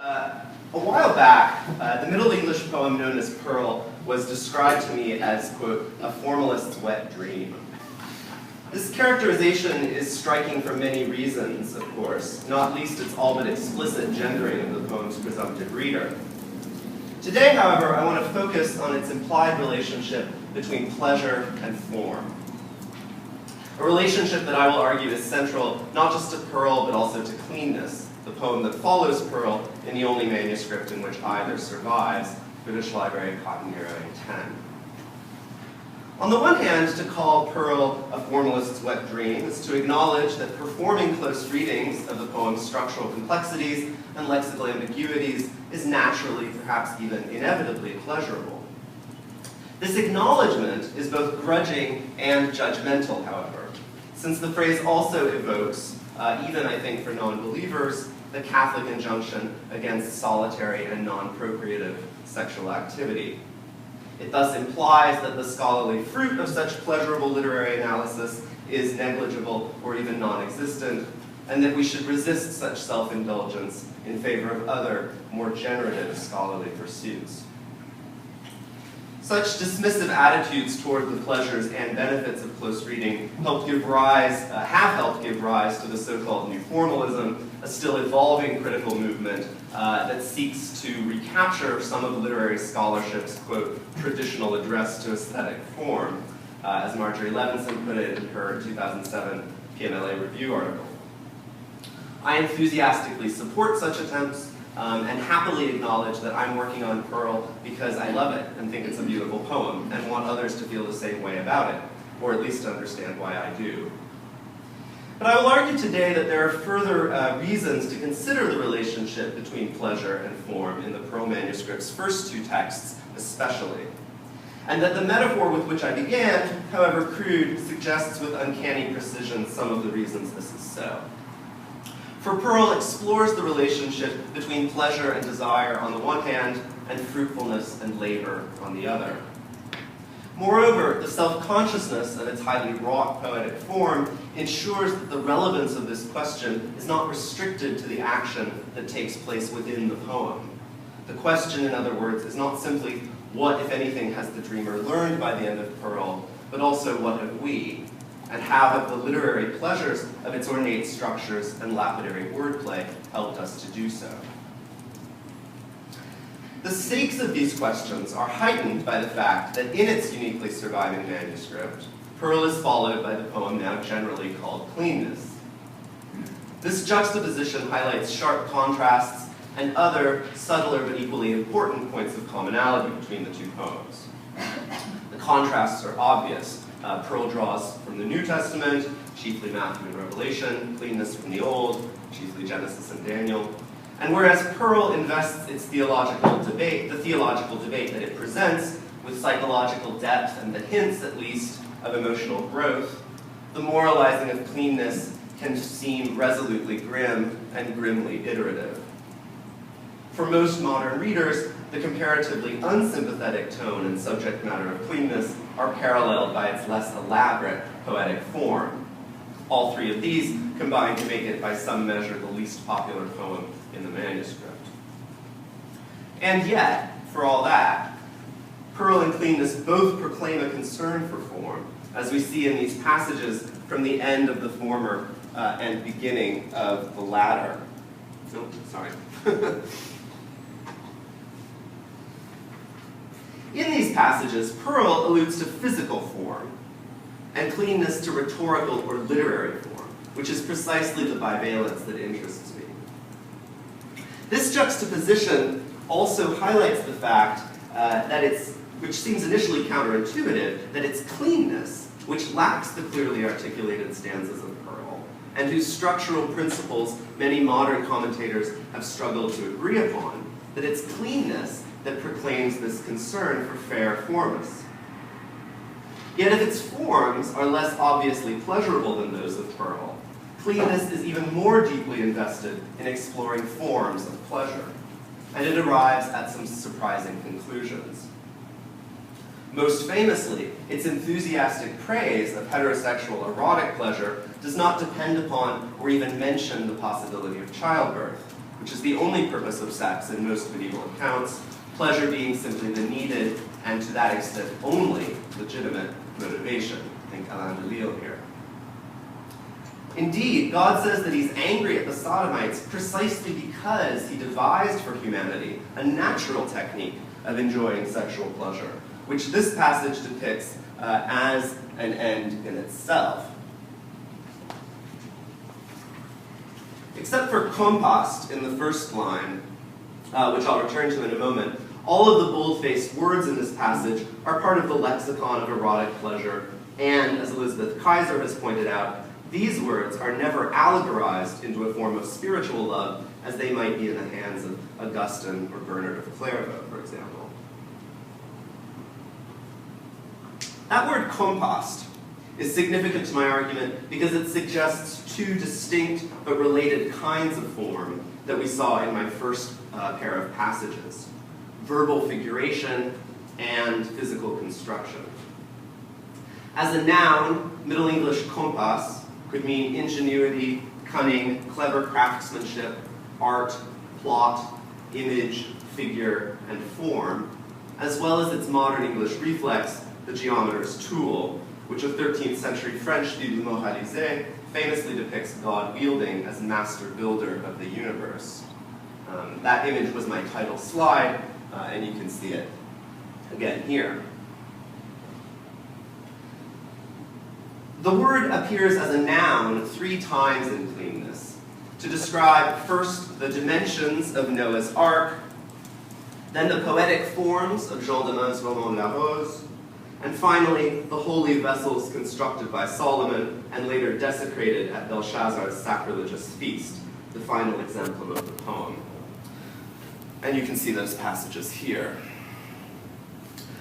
A while back, the Middle English poem known as Pearl was described to me as, quote, a formalist's wet dream. This characterization is striking for many reasons, of course, not least its all but explicit gendering of the poem's presumptive reader. Today, however, I want to focus on its implied relationship between pleasure and form. A relationship that I will argue is central not just to Pearl, but also to Cleanness, the poem that follows Pearl in the only manuscript in which either survives, British Library, Cotton Era 10. On the one hand, to call Pearl a formalist's wet dream is to acknowledge that performing close readings of the poem's structural complexities and lexical ambiguities is naturally, perhaps even inevitably, pleasurable. This acknowledgement is both grudging and judgmental, however, since the phrase also evokes, even I think for non-believers, the Catholic injunction against solitary and non-procreative sexual activity. It thus implies that the scholarly fruit of such pleasurable literary analysis is negligible or even non-existent, and that we should resist such self-indulgence in favor of other, more generative scholarly pursuits. Such dismissive attitudes toward the pleasures and benefits of close reading have helped give rise to the so-called New Formalism, a still evolving critical movement that seeks to recapture some of literary scholarship's, quote, traditional address to aesthetic form, as Marjorie Levinson put it in her 2007 PMLA review article. I enthusiastically support such attempts and happily acknowledge that I'm working on Pearl because I love it and think it's a beautiful poem and want others to feel the same way about it, or at least to understand why I do. But I will argue today that there are further reasons to consider the relationship between pleasure and form in the Pearl manuscript's first two texts especially, and that the metaphor with which I began, however crude, suggests with uncanny precision some of the reasons this is so. For Pearl explores the relationship between pleasure and desire on the one hand, and fruitfulness and labor on the other. Moreover, the self-consciousness of its highly wrought poetic form ensures that the relevance of this question is not restricted to the action that takes place within the poem. The question, in other words, is not simply what, if anything, has the dreamer learned by the end of Pearl, but also what have we, and how have the literary pleasures of its ornate structures and lapidary wordplay helped us to do so. The stakes of these questions are heightened by the fact that in its uniquely surviving manuscript, Pearl is followed by the poem now generally called Cleanness. This juxtaposition highlights sharp contrasts and other subtler but equally important points of commonality between the two poems. The contrasts are obvious. Pearl draws from the New Testament, chiefly Matthew and Revelation, Cleanness from the Old, chiefly Genesis and Daniel. And whereas Pearl invests its the theological debate that it presents with psychological depth and the hints, at least, of emotional growth, the moralizing of Cleanness can seem resolutely grim and grimly iterative. For most modern readers, the comparatively unsympathetic tone and subject matter of Cleanness are paralleled by its less elaborate poetic form. All three of these combine to make it, by some measure, the least popular poem in the manuscript. And yet, for all that, Pearl and Cleanness both proclaim a concern for form, as we see in these passages from the end of the former and beginning of the latter. Oh, sorry. In these passages, Pearl alludes to physical form, and Cleanness to rhetorical or literary form, which is precisely the bivalence that interests me. This juxtaposition also highlights the fact which seems initially counterintuitive, that it's Cleanness, which lacks the clearly articulated stanzas of Pearl, and whose structural principles many modern commentators have struggled to agree upon, that it's Cleanness that proclaims this concern for fair forms. Yet if its forms are less obviously pleasurable than those of Pearl, Cleanness is even more deeply invested in exploring forms of pleasure, and it arrives at some surprising conclusions. Most famously, its enthusiastic praise of heterosexual erotic pleasure does not depend upon or even mention the possibility of childbirth, which is the only purpose of sex in most medieval accounts, pleasure being simply the needed, and to that extent only, legitimate motivation. Think Alain de Lille here. Indeed, God says that he's angry at the Sodomites precisely because he devised for humanity a natural technique of enjoying sexual pleasure, which this passage depicts as an end in itself. Except for compost in the first line, which I'll return to in a moment, all of the bold-faced words in this passage are part of the lexicon of erotic pleasure, and, as Elizabeth Kaiser has pointed out, these words are never allegorized into a form of spiritual love as they might be in the hands of Augustine or Bernard of Clairvaux, for example. That word compost is significant to my argument because it suggests two distinct but related kinds of form that we saw in my first pair of passages: verbal figuration and physical construction. As a noun, Middle English compost could mean ingenuity, cunning, clever craftsmanship, art, plot, image, figure, and form, as well as its modern English reflex, the geometer's tool, which a 13th century French Bible moralisé famously depicts God wielding as master builder of the universe. That image was my title slide, and you can see it again here. The word appears as a noun 3 times in Cleanness to describe first the dimensions of Noah's Ark, then the poetic forms of Jean de Meun's Roman La Rose, and finally the holy vessels constructed by Solomon and later desecrated at Belshazzar's sacrilegious feast, the final exemplum of the poem. And you can see those passages here.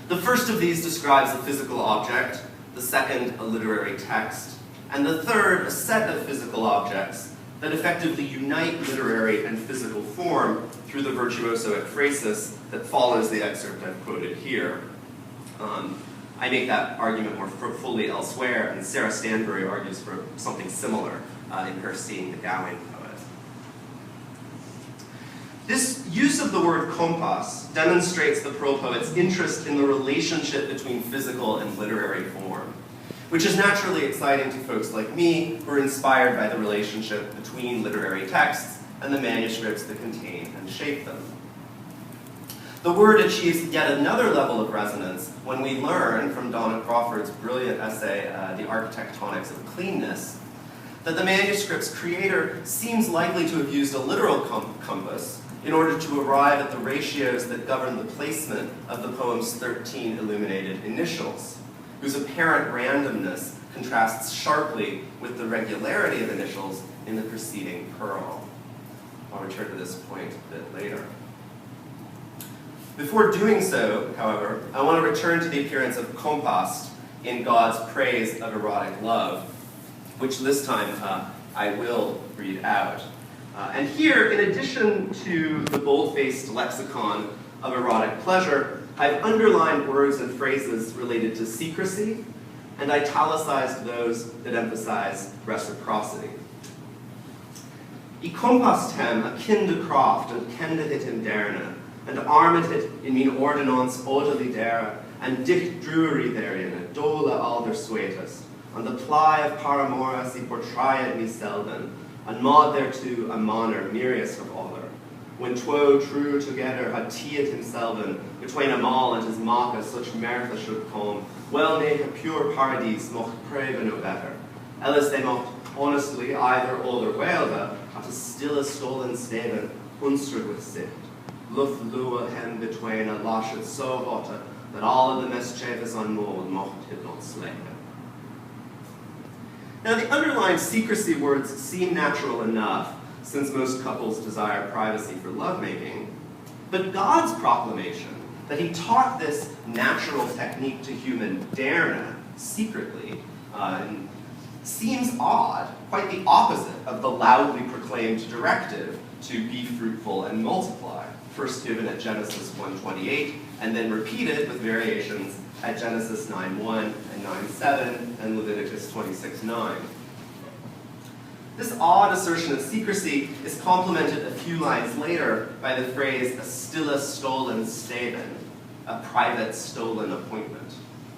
The first of these describes a physical object, the second a literary text, and the third a set of physical objects that effectively unite literary and physical form through the virtuoso ekphrasis that follows the excerpt I've quoted here. I make that argument more fully elsewhere, and Sarah Stanbury argues for something similar in her Seeing the Gawain Poet. This use of the word compost demonstrates the Pearl poet's interest in the relationship between physical and literary form, which is naturally exciting to folks like me who are inspired by the relationship between literary texts and the manuscripts that contain and shape them. The word achieves yet another level of resonance when we learn from Donna Crawford's brilliant essay, The Architectonics of Cleanness, that the manuscript's creator seems likely to have used a literal compass in order to arrive at the ratios that govern the placement of the poem's 13 illuminated initials, whose apparent randomness contrasts sharply with the regularity of initials in the preceding pearl. I'll return to this point a bit later. Before doing so, however, I want to return to the appearance of compost in God's praise of erotic love, which this time I will read out. And here, in addition to the bold-faced lexicon of erotic pleasure, I've underlined words and phrases related to secrecy, and italicized those that emphasize reciprocity. I compost hem a kinderkraft and kende het in derne, and armet het in min ordinance orderly dere, and dicht drury therein, dole alder sweetest, and the ply of paramoras I portrayed me selden, and maud thereto a manner myriest of other. When two true together had teet himself between a mall and his maka such mirth should come, well make a pure paradise mocht crave no better. Else they mocht honestly either older welde at a still a stolen staven, unstrud with sift. Luft lua hem between a lashed so hotter that all of the mischievous unmold mocht it not slay him. Now, the underlined secrecy words seem natural enough, since most couples desire privacy for lovemaking, but God's proclamation that he taught this natural technique to human derne secretly seems odd, quite the opposite of the loudly proclaimed directive to be fruitful and multiply, first given at Genesis 1:28, and then repeated with variations at Genesis 9:1 and 9:7 and Leviticus 26:9. This odd assertion of secrecy is complemented a few lines later by the phrase, a stille stolen staben, a private stolen appointment,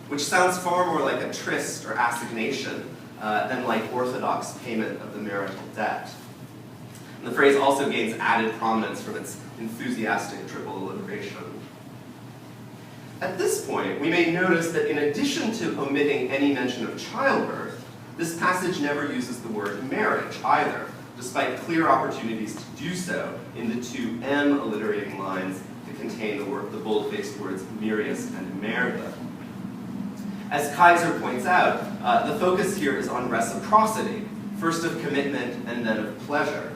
which sounds far more like a tryst or assignation than like orthodox payment of the marital debt. And the phrase also gains added prominence from its enthusiastic triple alliteration. At this point, we may notice that in addition to omitting any mention of childbirth, this passage never uses the word marriage either, despite clear opportunities to do so in the two M alliterating lines that contain the bold-faced words Mirius and Merda. As Kaiser points out, the focus here is on reciprocity, first of commitment and then of pleasure.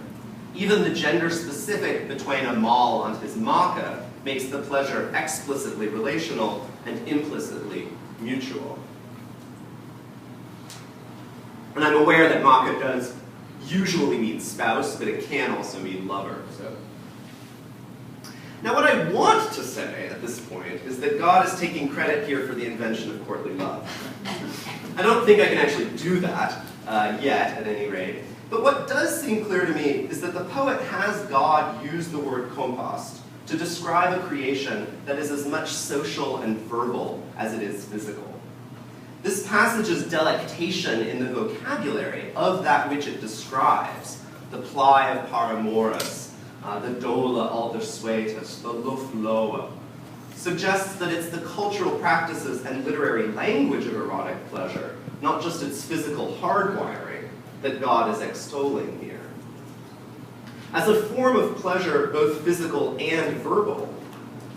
Even the gender specific between a mal and his maka makes the pleasure explicitly relational and implicitly mutual. And I'm aware that maka does usually mean spouse, but it can also mean lover. So. Now what I want to say at this point is that God is taking credit here for the invention of courtly love. I don't think I can actually do that yet, at any rate. But what does seem clear to me is that the poet has God use the word compost to describe a creation that is as much social and verbal as it is physical. This passage's delectation in the vocabulary of that which it describes, the ply of paramoris, the dola aldersuetus, the luf loa, suggests that it's the cultural practices and literary language of erotic pleasure, not just its physical hardwiring, that God is extolling here. As a form of pleasure, both physical and verbal,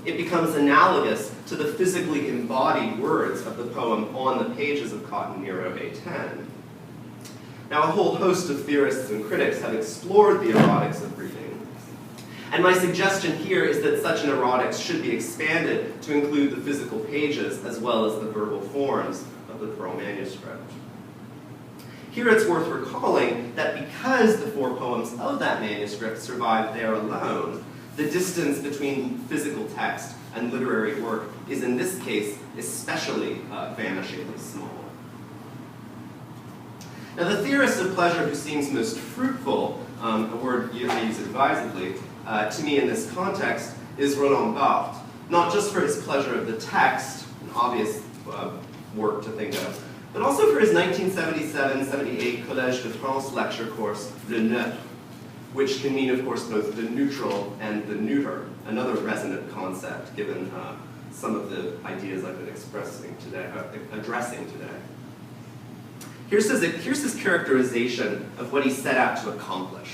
it becomes analogous to the physically embodied words of the poem on the pages of Cotton Nero A10. Now, a whole host of theorists and critics have explored the erotics of reading. And my suggestion here is that such an erotics should be expanded to include the physical pages as well as the verbal forms of the Pearl manuscript. Here it's worth recalling that because the four poems of that manuscript survive there alone, the distance between physical text and literary work is in this case especially vanishingly small. Now the theorist of pleasure who seems most fruitful, a word I use advisedly, to me in this context is Roland Barthes, not just for his pleasure of the text, an obvious work to think of, but also for his 1977-78 Collège de France lecture course, Le Neutre, which can mean, of course, both the neutral and the neuter, another resonant concept given some of the ideas I've been addressing today. Here's his characterization of what he set out to accomplish.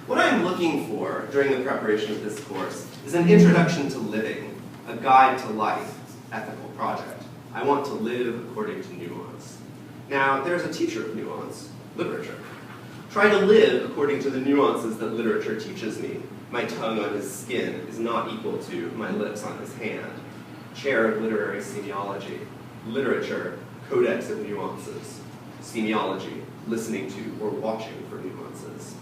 What I'm looking for during the preparation of this course is an introduction to living, a guide to life, ethical project. I want to live according to nuance. Now, there's a teacher of nuance, literature. Try to live according to the nuances that literature teaches me. My tongue on his skin is not equal to my lips on his hand. Chair of Literary Semiology. Literature, codex of nuances. Semiology, listening to or watching for nuances.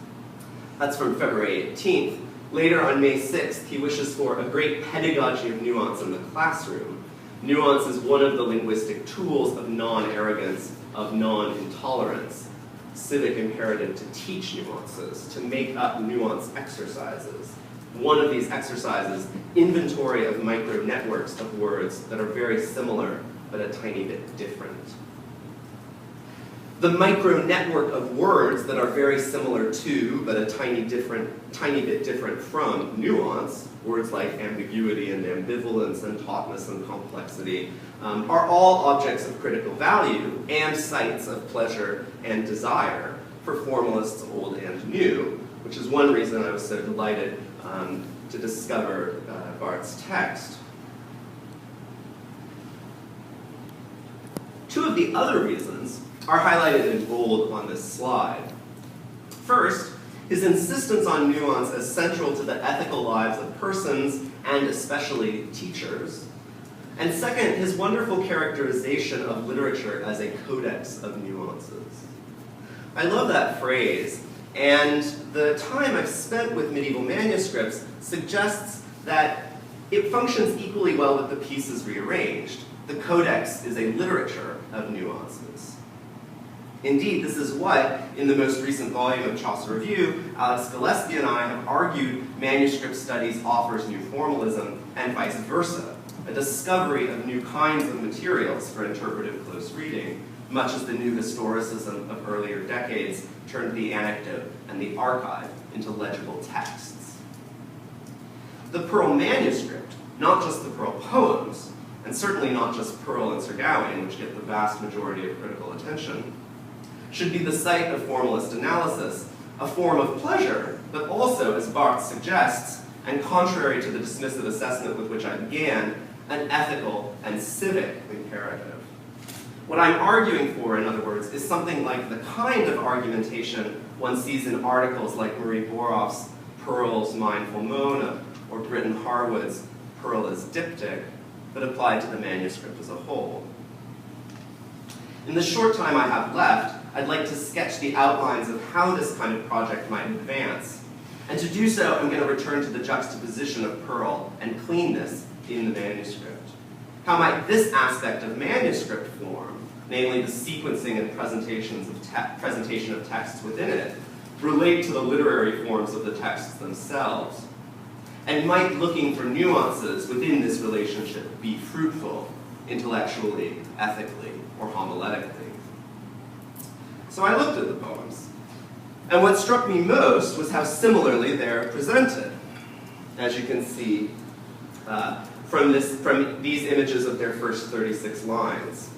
That's from February 18th. Later on May 6th, he wishes for a great pedagogy of nuance in the classroom. Nuance is one of the linguistic tools of non-arrogance, of non-intolerance. Civic imperative to teach nuances, to make up nuance exercises. One of these exercises, inventory of micro-networks of words that are very similar but a tiny bit different. The micro-network of words that are very similar to, but a tiny bit different from nuance, words like ambiguity and ambivalence and tautness and complexity, are all objects of critical value and sites of pleasure and desire for formalists old and new, which is one reason I was so delighted to discover Barth's text. Two of the other reasons are highlighted in bold on this slide. First, his insistence on nuance as central to the ethical lives of persons, and especially teachers. And second, his wonderful characterization of literature as a codex of nuances. I love that phrase, and the time I've spent with medieval manuscripts suggests that it functions equally well with the pieces rearranged. The codex is a literature of nuances. Indeed, this is what, in the most recent volume of Chaucer Review, Alex Gillespie and I have argued manuscript studies offers new formalism, and vice versa, a discovery of new kinds of materials for interpretive close reading, much as the new historicism of earlier decades turned the anecdote and the archive into legible texts. The Pearl manuscript, not just the Pearl poems, and certainly not just Pearl and Sir Gawain, which get the vast majority of critical attention, should be the site of formalist analysis, a form of pleasure, but also, as Bahr suggests, and contrary to the dismissive assessment with which I began, an ethical and civic imperative. What I'm arguing for, in other words, is something like the kind of argumentation one sees in articles like Marie Boroff's Pearl's Mindful Mona, or Britton Harwood's Pearl as Diptych, but applied to the manuscript as a whole. In the short time I have left, I'd like to sketch the outlines of how this kind of project might advance. And to do so, I'm going to return to the juxtaposition of Pearl and Cleanness in the manuscript. How might this aspect of manuscript form, namely the sequencing and presentation of texts within it, relate to the literary forms of the texts themselves? And might looking for nuances within this relationship be fruitful, intellectually, ethically, or homiletically? So I looked at the poems, and what struck me most was how similarly they're presented, as you can see from these images of their first 36 lines.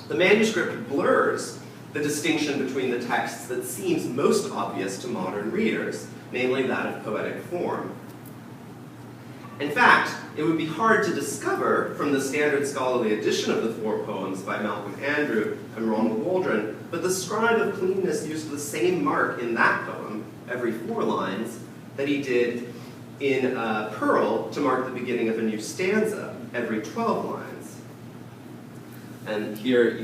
The manuscript blurs the distinction between the texts that seems most obvious to modern readers, namely that of poetic form. In fact, it would be hard to discover from the standard scholarly edition of the four poems by Malcolm Andrew and Ronald Waldron, but the scribe of Cleanness used the same mark in that poem, every 4 lines, that he did in Pearl to mark the beginning of a new stanza, every 12 lines. And here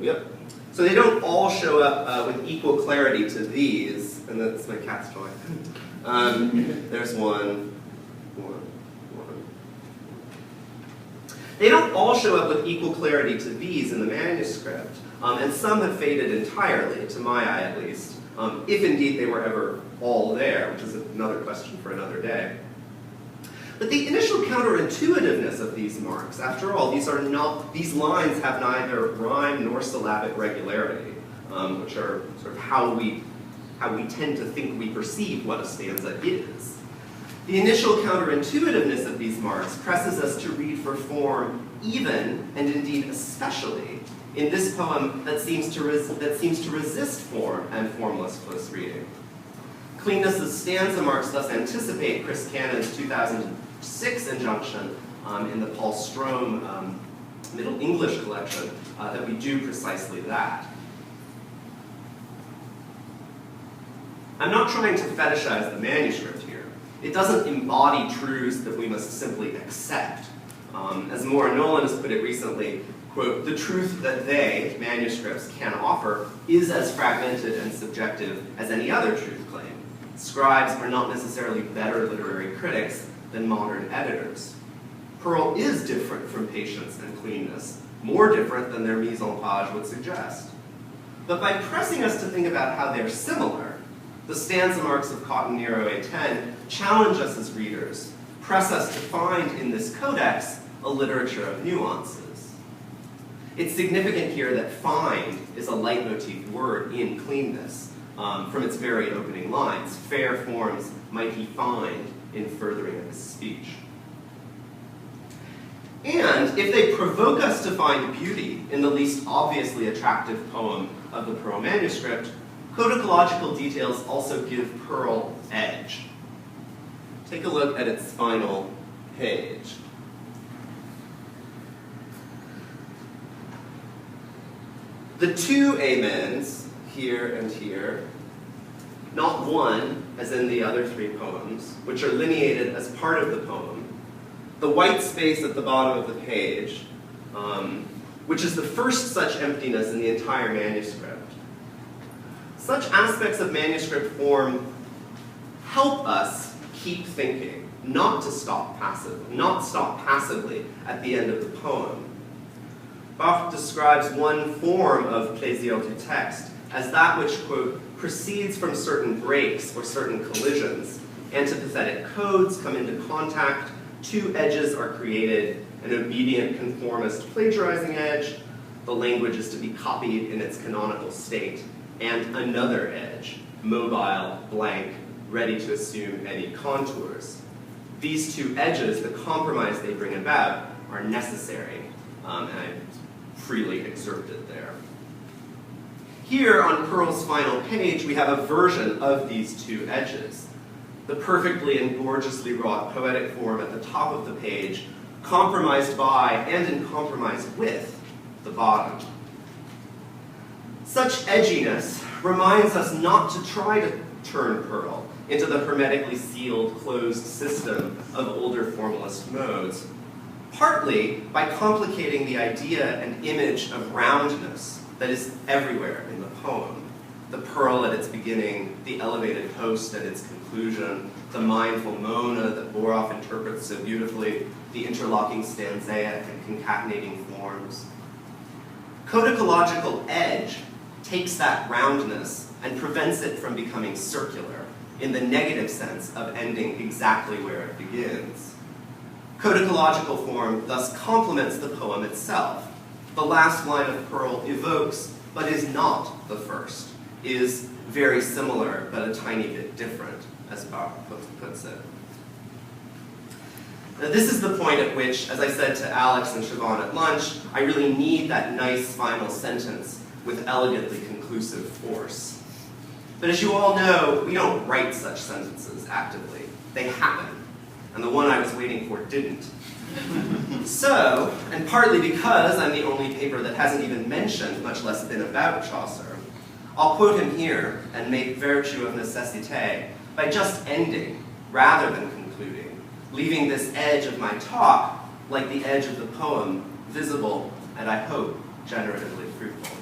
yep. So they don't all show up with equal clarity to these, and that's my cat's toy. There's one. They don't all show up with equal clarity to these in the manuscript, and some have faded entirely, to my eye at least, if indeed they were ever all there, which is another question for another day. But the initial counterintuitiveness of these marks, after all, these lines have neither rhyme nor syllabic regularity, which are sort of how we tend to think we perceive what a stanza is. The initial counterintuitiveness of these marks presses us to read for form even, and indeed especially, in this poem that seems to resist form and formalist close reading. Cleanness's stanza marks thus anticipate Chris Cannon's 2006 injunction in the Paul Strome Middle English collection that we do precisely that. I'm not trying to fetishize the manuscript here. It doesn't embody truths that we must simply accept. As Maura Nolan has put it recently, quote, "The truth that they, manuscripts, can offer is as fragmented and subjective as any other truth claim. Scribes are not necessarily better literary critics than modern editors. Pearl is different from Patience and Cleanness, more different than their mise en page would suggest. But by pressing us to think about how they're similar, the stanza marks of Cotton Nero A10 challenge us as readers, press us to find in this codex a literature of nuances. It's significant here that find is a leitmotif word in Cleanness from its very opening lines. Fair forms might he find in furthering of his speech. And if they provoke us to find beauty in the least obviously attractive poem of the Pearl manuscript, codicological details also give Pearl edge. Take a look at its final page. The two amens, here and here, not one, as in the other 3 poems, which are lineated as part of the poem, the white space at the bottom of the page, which is the first such emptiness in the entire manuscript. Such aspects of manuscript form help us keep thinking, not stop passively at the end of the poem. Bahr describes one form of plaisir du texte as that which, quote, proceeds from certain breaks or certain collisions. Antipathetic codes come into contact, two edges are created, an obedient conformist plagiarizing edge, the language is to be copied in its canonical state, and another edge, mobile, blank, ready to assume any contours. These two edges, the compromise they bring about, are necessary, and I freely excerpted there. Here on Pearl's final page, we have a version of these two edges. The perfectly and gorgeously wrought poetic form at the top of the page, compromised by and in compromise with the bottom. Such edginess reminds us not to try to turn Pearl into the hermetically sealed, closed system of older formalist modes, partly by complicating the idea and image of roundness that is everywhere in the poem. The pearl at its beginning, the elevated host at its conclusion, the mindful Mona that Bahr interprets so beautifully, the interlocking stanzaic and concatenating forms. Codicological edge takes that roundness and prevents it from becoming circular, in the negative sense of ending exactly where it begins. Codicological form thus complements the poem itself. The last line of Pearl evokes, but is not the first, is very similar, but a tiny bit different, as Bahr puts it. Now, this is the point at which, as I said to Alex and Siobhan at lunch, I really need that nice final sentence with elegantly conclusive force. But as you all know, we don't write such sentences actively. They happen. And the one I was waiting for didn't. So, and partly because I'm the only paper that hasn't even mentioned, much less been about Chaucer, I'll quote him here and make virtue of necessité by just ending rather than concluding, leaving this edge of my talk, like the edge of the poem, visible and I hope generatively fruitful.